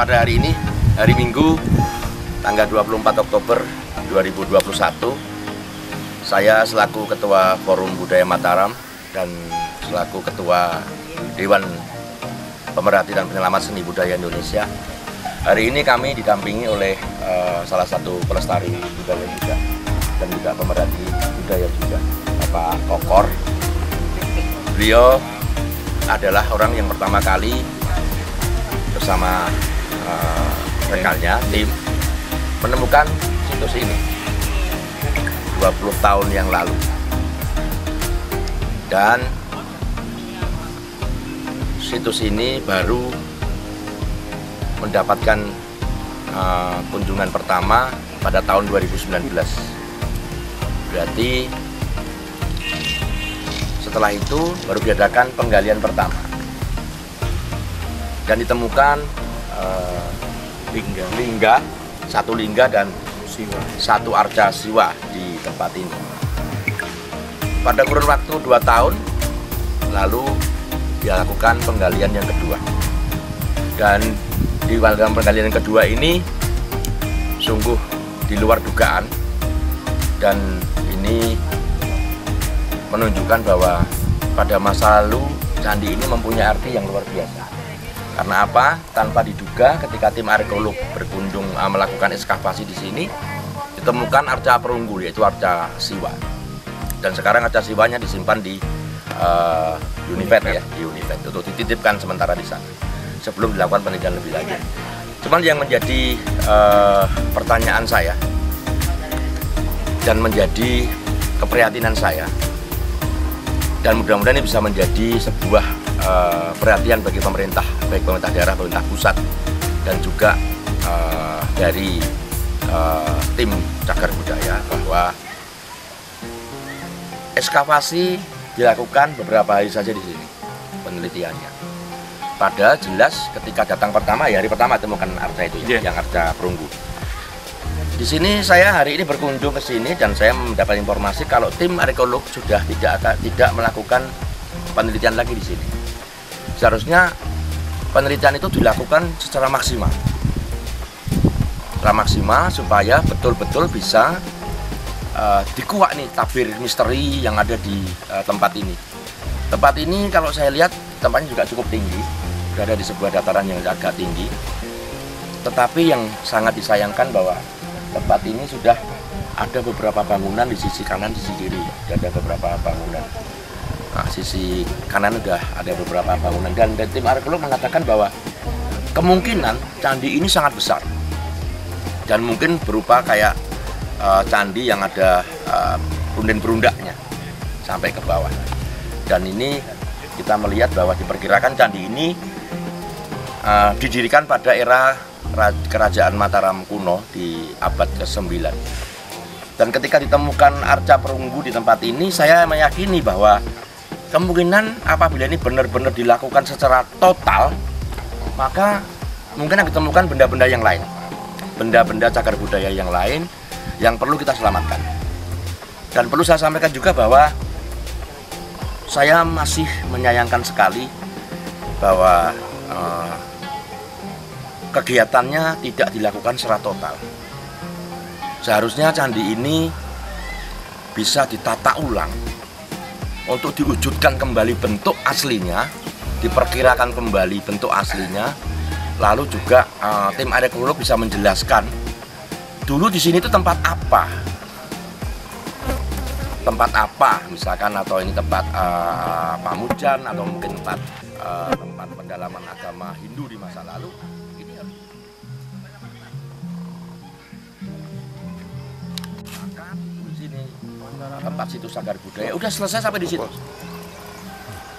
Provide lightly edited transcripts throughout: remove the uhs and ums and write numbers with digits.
pada hari ini, hari Minggu, tanggal 24 Oktober 2021, saya selaku Ketua Forum Budaya Mataram dan selaku Ketua Dewan Pemerhati dan Penyelamat Seni Budaya Indonesia, hari ini kami didampingi oleh salah satu pelestari budaya juga dan juga pemerhati budaya juga, Bapak Kokor. Beliau adalah orang yang pertama kali bersama rekannya, tim, menemukan situs ini 20 tahun yang lalu. Dan situs ini baru mendapatkan kunjungan pertama pada tahun 2019. Berarti setelah itu baru diadakan penggalian pertama dan ditemukan satu lingga dan satu arca siwa di tempat ini. Pada kurun waktu 2 tahun lalu dilakukan penggalian yang kedua, dan di dalam penggalian yang kedua ini sungguh di luar dugaan, dan ini menunjukkan bahwa pada masa lalu candi ini mempunyai arti yang luar biasa. Karena apa? Tanpa diduga, ketika tim arkeolog berkunjung melakukan ekskavasi di sini, ditemukan arca perunggu, yaitu arca siwa. Dan sekarang arca siwanya disimpan di Univet ya, di Univet, untuk dititipkan sementara di sana sebelum dilakukan penelitian lebih lanjut. Cuman yang menjadi pertanyaan saya dan menjadi keprihatinan saya, dan mudah-mudahan ini bisa menjadi sebuah perhatian bagi pemerintah, baik pemerintah daerah, pemerintah pusat, dan juga dari tim cagar budaya, bahwa ekskavasi dilakukan beberapa hari saja di sini penelitiannya. Padahal jelas ketika datang pertama, ya hari pertama temukan arca itu ya, yang arca perunggu. Di sini saya hari ini berkunjung ke sini dan saya mendapat informasi kalau tim arkeolog sudah tidak melakukan penelitian lagi di sini. Seharusnya penelitian itu dilakukan secara maksimal. Secara maksimal supaya betul-betul bisa dikuak nih tabir misteri yang ada di tempat ini. Tempat ini kalau saya lihat tempatnya juga cukup tinggi, berada di sebuah dataran yang agak tinggi. Tetapi yang sangat disayangkan bahwa tempat ini sudah ada beberapa bangunan di sisi kanan, sisi kiri. Ada beberapa bangunan. Nah, sisi kanan sudah ada beberapa bangunan, dan tim arkeolog mengatakan bahwa kemungkinan candi ini sangat besar dan mungkin berupa kayak candi yang ada runden-berundaknya sampai ke bawah. Dan ini kita melihat bahwa diperkirakan candi ini didirikan pada era Kerajaan Mataram kuno di abad ke-9. Dan ketika ditemukan arca perunggu di tempat ini, saya meyakini bahwa kemungkinan apabila ini benar-benar dilakukan secara total, maka mungkin akan ditemukan benda-benda yang lain, benda-benda cagar budaya yang lain yang perlu kita selamatkan. Dan perlu saya sampaikan juga bahwa saya masih menyayangkan sekali bahwa kegiatannya tidak dilakukan secara total. Seharusnya candi ini bisa ditata ulang untuk diwujudkan kembali bentuk aslinya, diperkirakan kembali bentuk aslinya. Lalu juga tim arkeolog bisa menjelaskan dulu di sini itu tempat apa, misalkan, atau ini tempat pamujan, atau mungkin tempat pendalaman agama Hindu di masa lalu. Ini harus maka di sini tempat situs cagar budaya udah selesai sampai di situ.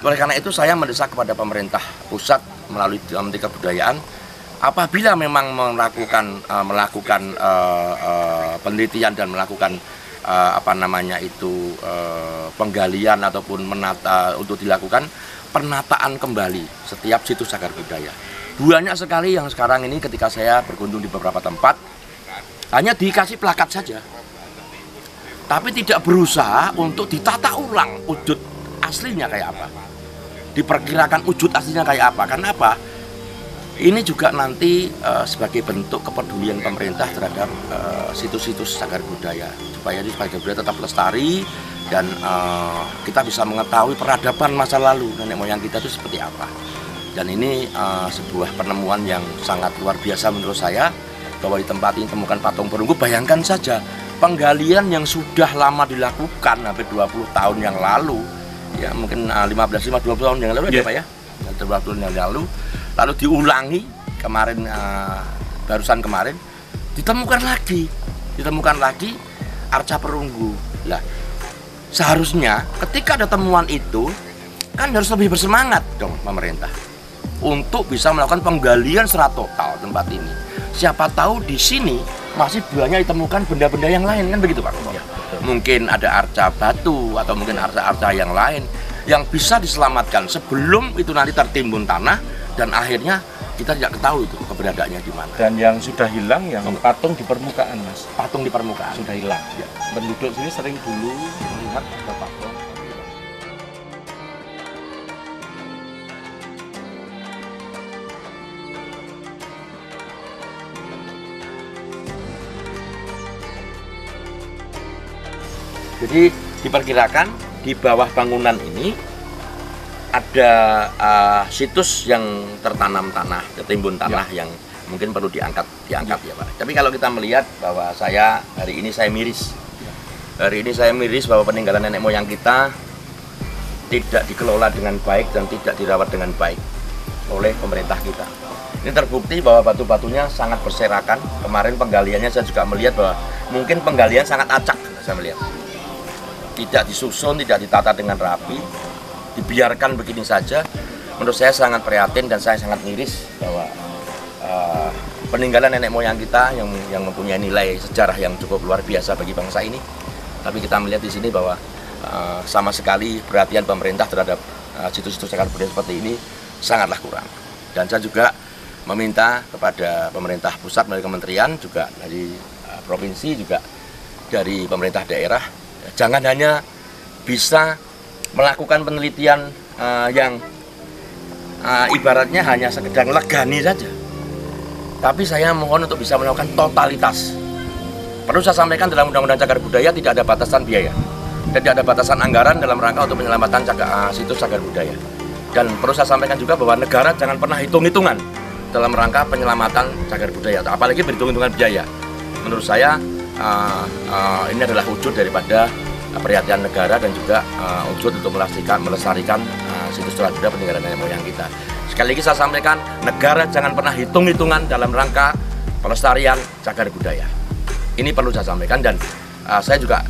Oleh karena itu saya mendesak kepada pemerintah pusat melalui Menteri Kebudayaan, apabila memang melakukan penelitian dan melakukan penggalian ataupun untuk dilakukan penataan kembali setiap situs cagar budaya. Banyak sekali yang sekarang ini ketika saya berkunjung di beberapa tempat hanya dikasih plakat saja, tapi tidak berusaha untuk ditata ulang wujud aslinya kayak apa, diperkirakan wujud aslinya kayak apa. Karena apa? Ini juga nanti sebagai bentuk kepedulian pemerintah terhadap situs-situs cagar budaya, supaya di cagar budaya tetap lestari dan kita bisa mengetahui peradaban masa lalu nenek moyang kita itu seperti apa. Dan ini sebuah penemuan yang sangat luar biasa menurut saya, bahwa di tempat ini temukan patung perunggu. Bayangkan saja penggalian yang sudah lama dilakukan hampir 20 tahun yang lalu, ya mungkin 20 tahun yang lalu ya Pak ya, 20 tahun yang lalu diulangi kemarin, barusan kemarin ditemukan lagi arca perunggu. Lah, seharusnya ketika ada temuan itu kan harus lebih bersemangat dong pemerintah untuk bisa melakukan penggalian secara total tempat ini. Siapa tahu di sini masih banyak ditemukan benda-benda yang lain, kan begitu Pak? Ya, mungkin ada arca batu atau mungkin arca-arca yang lain yang bisa diselamatkan sebelum itu nanti tertimbun tanah dan akhirnya kita tidak ketahui itu keberadaannya di mana. Dan yang sudah hilang yang patung di permukaan, Mas. Patung di permukaan sudah hilang. Ya. Penduduk sini sering dulu melihat ada patung. Jadi diperkirakan di bawah bangunan ini ada situs yang tertanam tanah, tertimbun tanah yang mungkin perlu diangkat ya Pak. Tapi kalau kita melihat bahwa hari ini saya miris bahwa peninggalan nenek moyang kita tidak dikelola dengan baik dan tidak dirawat dengan baik oleh pemerintah kita. Ini terbukti bahwa batu-batunya sangat berserakan. Kemarin penggaliannya saya juga melihat bahwa mungkin penggalian sangat acak, saya melihat. Tidak disusun, tidak ditata dengan rapi, dibiarkan begini saja. Menurut saya sangat prihatin dan saya sangat miris bahwa peninggalan nenek moyang kita yang mempunyai nilai sejarah yang cukup luar biasa bagi bangsa ini, tapi kita melihat di sini bahwa sama sekali perhatian pemerintah terhadap situs-situs cagar budaya seperti ini sangatlah kurang. Dan saya juga meminta kepada pemerintah pusat melalui kementerian, juga dari provinsi, juga dari pemerintah daerah, jangan hanya bisa melakukan penelitian yang ibaratnya hanya sekedar legani saja, tapi saya mohon untuk bisa melakukan totalitas. Perlu saya sampaikan, dalam Undang-Undang Cagar Budaya tidak ada batasan biaya, tidak ada batasan anggaran dalam rangka untuk penyelamatan situs cagar budaya. Dan perlu saya sampaikan juga bahwa negara jangan pernah hitung-hitungan dalam rangka penyelamatan cagar budaya, apalagi berhitung-hitungan biaya. Menurut saya ini adalah wujud daripada perhatian negara dan juga wujud untuk melestarikan situs cagar budaya peninggalan nenek moyang kita. Sekali lagi saya sampaikan, negara jangan pernah hitung-hitungan dalam rangka pelestarian cagar budaya. Ini perlu saya sampaikan, dan saya juga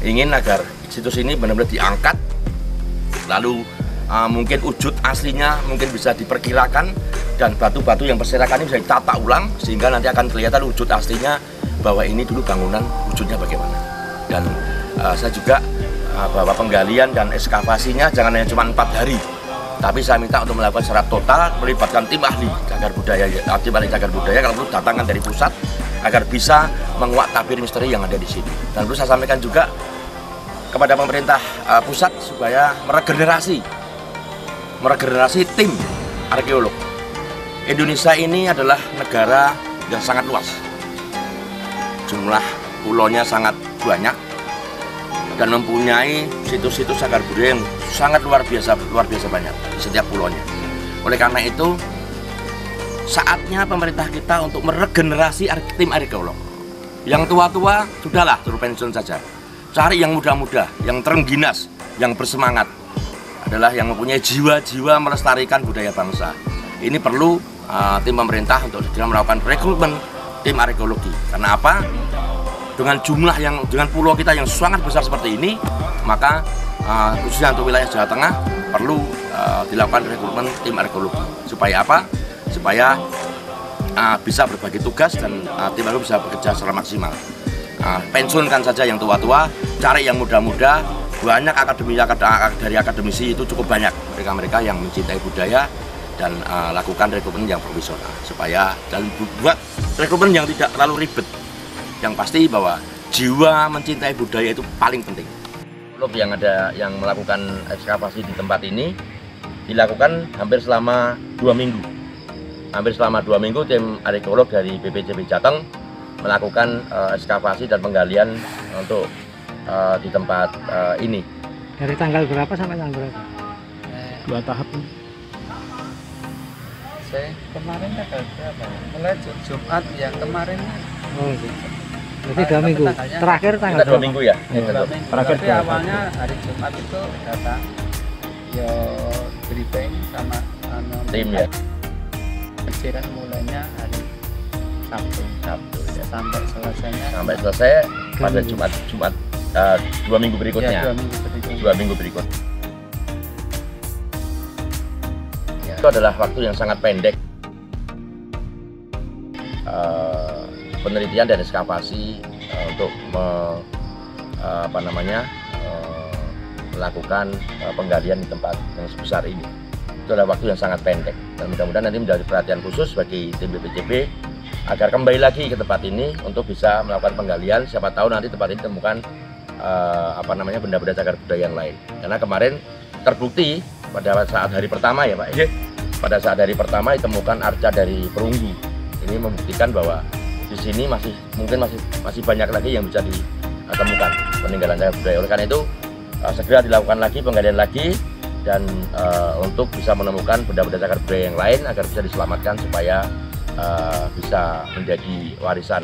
ingin agar situs ini benar-benar diangkat, lalu mungkin wujud aslinya mungkin bisa diperkirakan, dan batu-batu yang berserakan ini bisa ditata ulang sehingga nanti akan kelihatan wujud aslinya bahwa ini dulu bangunan wujudnya bagaimana. Dan saya juga bahwa penggalian dan ekskavasinya jangan hanya cuma 4 hari, tapi saya minta untuk melakukan secara total, melibatkan tim ahli cagar budaya, kalau perlu datangkan dari pusat agar bisa menguak tabir misteri yang ada di sini. Dan perlu saya sampaikan juga kepada pemerintah pusat supaya meregenerasi tim arkeolog. Indonesia ini adalah negara yang sangat luas, jumlah pulaunya sangat banyak dan mempunyai situs-situs cagar budaya yang sangat luar biasa banyak di setiap pulaunya. Oleh karena itu, saatnya pemerintah kita untuk meregenerasi tim arkeolog. Yang tua-tua sudahlah suruh pensiun saja. Cari yang muda-muda, yang terengginas, yang bersemangat, adalah yang mempunyai jiwa-jiwa melestarikan budaya bangsa. Ini perlu tim pemerintah untuk segera melakukan rekrutmen tim arkeologi. Karena apa? Dengan pulau kita yang sangat besar seperti ini, maka khususnya untuk wilayah Jawa Tengah perlu dilakukan rekrutmen tim arkeologi. Supaya apa? Supaya bisa berbagi tugas dan tim arkeologi bisa bekerja secara maksimal. Pensiunkan saja yang tua-tua, cari yang muda-muda. Banyak dari akademisi itu cukup banyak, mereka yang mencintai budaya, dan lakukan rekrutmen yang profesional supaya dan buat rekrutmen yang tidak terlalu ribet. Yang pasti bahwa jiwa mencintai budaya itu paling penting. Yang melakukan ekskavasi di tempat ini dilakukan hampir selama 2 minggu. hampir selama 2 minggu tim arkeolog dari BPCB Jateng melakukan ekskavasi dan penggalian untuk di tempat ini. Dari tanggal berapa sampai tanggal berapa? 2 tahap. Saya kemarin tanggal berapa? Mulai Jumat yang kemarin. Oh, berarti 2 minggu. Terakhir tanggal Kita 2 minggu ya. Terakhir tapi awalnya hari Jumat itu datang ya briefing sama Tim ya. Penciran mulainya hari Sabtu ya. Sampai selesai pada Jumat 2 minggu berikutnya. Ya, 2 minggu berikut. Itu adalah waktu yang sangat pendek penelitian dan ekskavasi untuk melakukan penggalian di tempat yang sebesar ini. Itu adalah waktu yang sangat pendek dan mudah-mudahan nanti menjadi perhatian khusus bagi tim BPCB agar kembali lagi ke tempat ini untuk bisa melakukan penggalian. Siapa tahu nanti tempat ini temukan benda-benda cagar budaya yang lain. Karena kemarin terbukti pada saat hari pertama ya Pak. Pada saat hari pertama ditemukan arca dari perunggu. Ini membuktikan bahwa di sini masih banyak lagi yang bisa ditemukan peninggalan cagar budaya. Oleh karena itu segera dilakukan lagi penggalian lagi dan untuk bisa menemukan benda-benda cagar budaya yang lain agar bisa diselamatkan supaya bisa menjadi warisan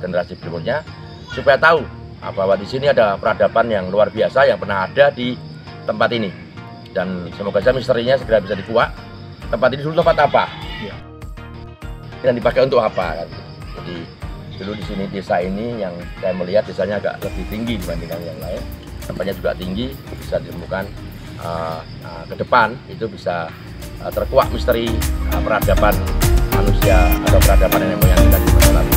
generasi berikutnya, supaya tahu bahwa di sini ada peradaban yang luar biasa yang pernah ada di tempat ini, dan semoga saja misterinya segera bisa dikuak. Tempat ini dulu tempat apa? Ya. Dan dipakai untuk apa? Kan? Jadi dulu di sini desa ini yang saya melihat desanya agak lebih tinggi dibandingkan yang lain. Tempatnya juga tinggi, bisa ditemukan ke depan itu bisa terkuak misteri peradaban manusia atau peradaban nenek moyang kita di masa lalu.